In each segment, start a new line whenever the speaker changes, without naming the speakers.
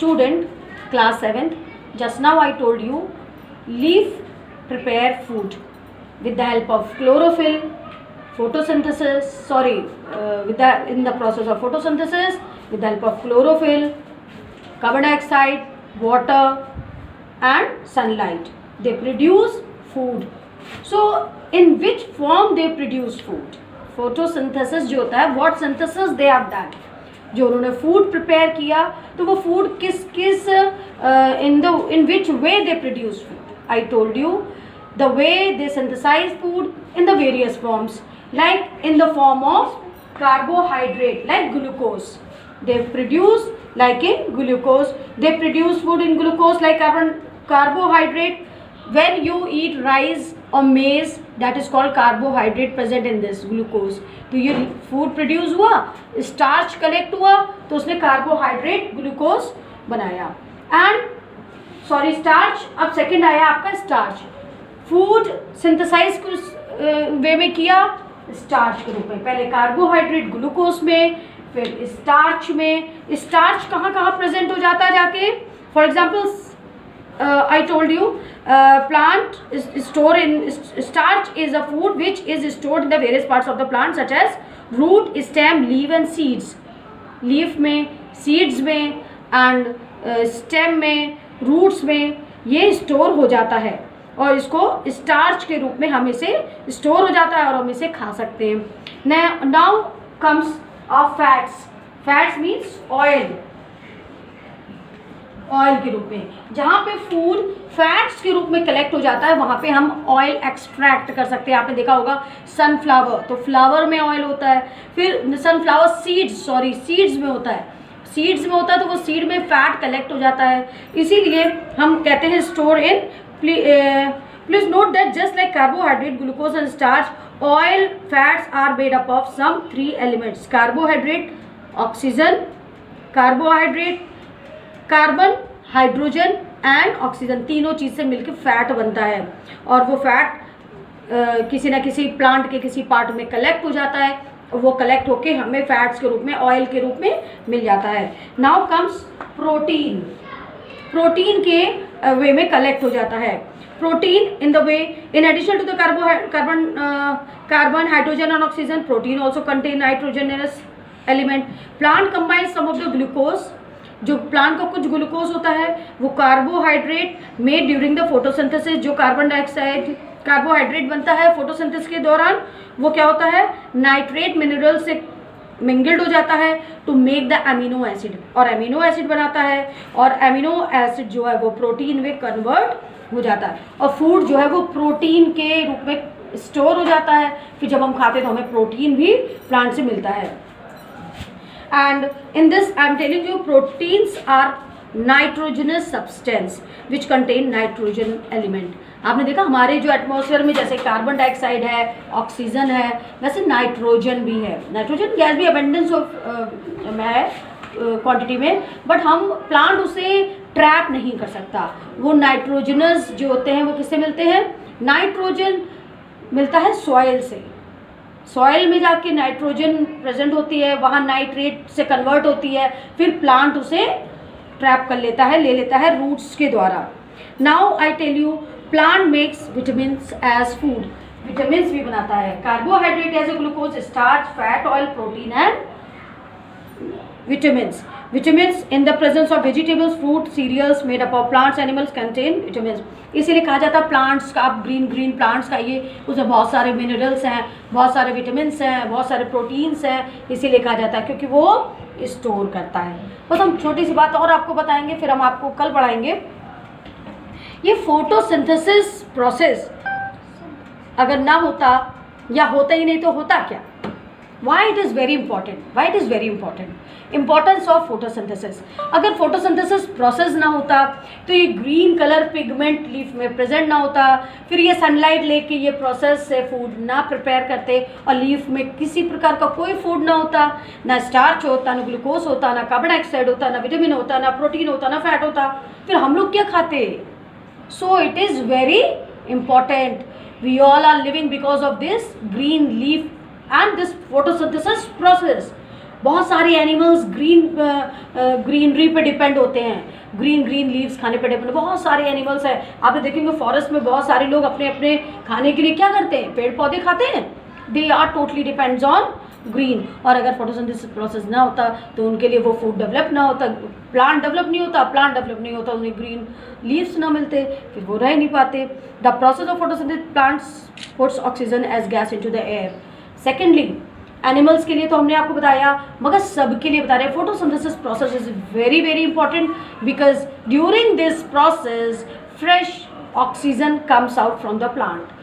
Student, class 7th, just now I told you, leaf prepare food with the help of chlorophyll, photosynthesis, in the process of photosynthesis, with the help of chlorophyll, carbon dioxide, water and sunlight. They produce food. So in which form they produce food? Photosynthesis जो होता है, what synthesis they have done, जो उन्होंने food prepare किया, तो वो food किस किस in which way they produce food. I told you the way they synthesize food in the various forms, like in the form of carbohydrate, like glucose. They produce like in glucose. They produce food in glucose like carbohydrate. When you eat rice or maize, that is called carbohydrate present in this glucose. तो ये food produce हुआ, starch collect हुआ, तो उसने carbohydrate glucose बनाया. And sorry starch, अब second आया आपका स्टार्च. फूड सिंथेसाइज वे में किया स्टार्च के रूप में, पहले कार्बोहाइड्रेट ग्लूकोज में, फिर स्टार्च में. स्टार्च कहाँ कहाँ प्रेजेंट हो जाता है जाके? For example I told you plant is store in starch is a food which is stored in the various parts of the plant such as root, stem, leaf and seeds. Leaf में, seeds में and stem में, roots में ये store हो जाता है और इसको starch के रूप में हम इसे store हो जाता है और हम इसे खा सकते हैं. Now comes of fats. Fats means oil. Oil के रूप में, जहाँ पे फूड फैट्स के रूप में कलेक्ट हो जाता है वहाँ पे हम ऑयल एक्सट्रैक्ट कर सकते हैं. आपने देखा होगा सनफ्लावर, तो फ्लावर में ऑयल होता है. फिर सनफ्लावर सीड्स में होता है. सीड्स में होता है तो वो सीड में फैट कलेक्ट हो जाता है. इसीलिए हम कहते हैं store in. Please note that just like carbohydrate, glucose and starch, oil fats are made up of some 3 elements. Carbohydrate, oxygen, carbohydrate, carbon, hydrogen and oxygen, तीनों चीज़ से मिलकर फैट बनता है. और वो फैट किसी ना किसी प्लांट के किसी पार्ट में कलेक्ट हो जाता है. वो कलेक्ट होके हमें फैट्स के रूप में, ऑयल के रूप में मिल जाता है. Now comes protein. प्रोटीन के वे में कलेक्ट हो जाता है. Protein in the way, in addition to the carbon, hydrogen and oxygen, protein also contain nitrogenous element. Plant combine some of the glucose, जो प्लांट का कुछ ग्लूकोज होता है वो carbohydrate made during the photosynthesis, जो कार्बन डाइऑक्साइड कार्बोहाइड्रेट बनता है photosynthesis के दौरान, वो क्या होता है नाइट्रेट मिनरल से मिंगल्ड हो जाता है to make the amino acid, और अमीनो एसिड बनाता है. और अमीनो एसिड जो है वो प्रोटीन में कन्वर्ट हो जाता है और फूड जो है वो प्रोटीन के रूप में स्टोर हो जाता है. फिर जब हम खाते हैं तो हमें प्रोटीन भी प्लांट से मिलता है. And in this I am telling you proteins are nitrogenous substance which contain nitrogen element. आपने देखा हमारे जो एटमॉस्फेयर में जैसे कार्बन डाइऑक्साइड है, ऑक्सीजन है, वैसे नाइट्रोजन भी है. नाइट्रोजन गैस भी अबेंडेंस ऑफ है क्वांटिटी में, बट हम प्लांट उसे ट्रैप नहीं कर सकता. वो नाइट्रोजनस जो होते हैं वो किससे मिलते हैं? नाइट्रोजन मिलता है सॉइल से. सॉइल में जाके नाइट्रोजन प्रेजेंट होती है, वहाँ नाइट्रेट से कन्वर्ट होती है, फिर प्लांट उसे ट्रैप कर लेता है, ले लेता है रूट्स के द्वारा. Now I tell you plant makes vitamins as food. Vitamins भी बनाता है. Carbohydrate as a glucose, starch, fat, oil, protein and vitamins. Vitamins in the presence of vegetables, fruit, cereals made up of plants, animals contain vitamins. इसीलिए कहा जाता है plants का, आप green plants का ये उसमें बहुत सारे मिनरल्स हैं, बहुत सारे विटामिन्स हैं, बहुत सारे प्रोटीन्स हैं, इसीलिए कहा जाता है क्योंकि वो स्टोर करता है. बस हम छोटी सी बात और आपको बताएंगे, फिर हम आपको कल पढ़ाएंगे. ये फोटोसिंथेसिस प्रोसेस अगर ना होता या होता ही नहीं तो होता क्या? Why it is very important? Why it is very important? Importance of photosynthesis. अगर फोटोसिंथेसिस प्रोसेस ना होता तो ये ग्रीन कलर पिगमेंट लीफ में प्रेजेंट ना होता, फिर ये सनलाइट लेके ये प्रोसेस से फूड ना प्रिपेयर करते और लीफ में किसी प्रकार का कोई फूड ना होता, ना स्टार्च होता, ना ग्लूकोज होता, ना कार्बन डाइऑक्साइड होता, ना विटामिन होता, ना प्रोटीन होता, ना फैट होता, फिर हम लोग क्या खाते? So it is very important. We all are living because of this green leaf and this photosynthesis process. बहुत सारे एनिमल्स ग्रीनरी पे डिपेंड होते हैं, ग्रीन लीव्स खाने पे डिपेंड, बहुत सारे एनिमल्स हैं। आपने देखेंगे फॉरेस्ट में बहुत सारे लोग अपने अपने खाने के लिए क्या करते हैं, पेड़ पौधे खाते हैं। They are totally depends on green. और अगर फोटोसिंथेसिस प्रोसेस ना होता तो उनके लिए वो फूड डेवलप ना होता, प्लांट डेवलप नहीं होता, उन्हें ग्रीन लीव्स ना मिलते, फिर वो रह नहीं पाते। The process of photosynthesis plants puts oxygen as gas into the air. Secondly animals के लिए तो हमने आपको बताया, मगर सबके लिए बता रहे हैं photosynthesis process is very very important because during this process fresh oxygen comes out from the plant.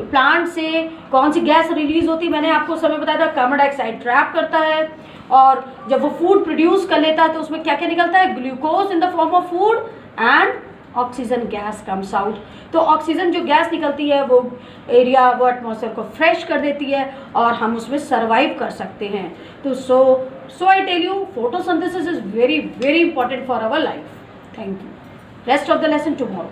Plant से कौन सी गैस रिलीज होती है, मैंने आपको समय बताया था, कार्बन डाइऑक्साइड ट्रैप करता है, और जब वो फूड प्रोड्यूस कर लेता है तो उसमें क्या क्या निकलता है, glucose in the form of food and oxygen gas comes out. तो ऑक्सीजन जो गैस निकलती है वो एटमॉस्फेयर को फ्रेश कर देती है और हम उसमें सर्वाइव कर सकते हैं। तो so I tell you photosynthesis is very very important for our life. Thank you. Rest of the lesson tomorrow.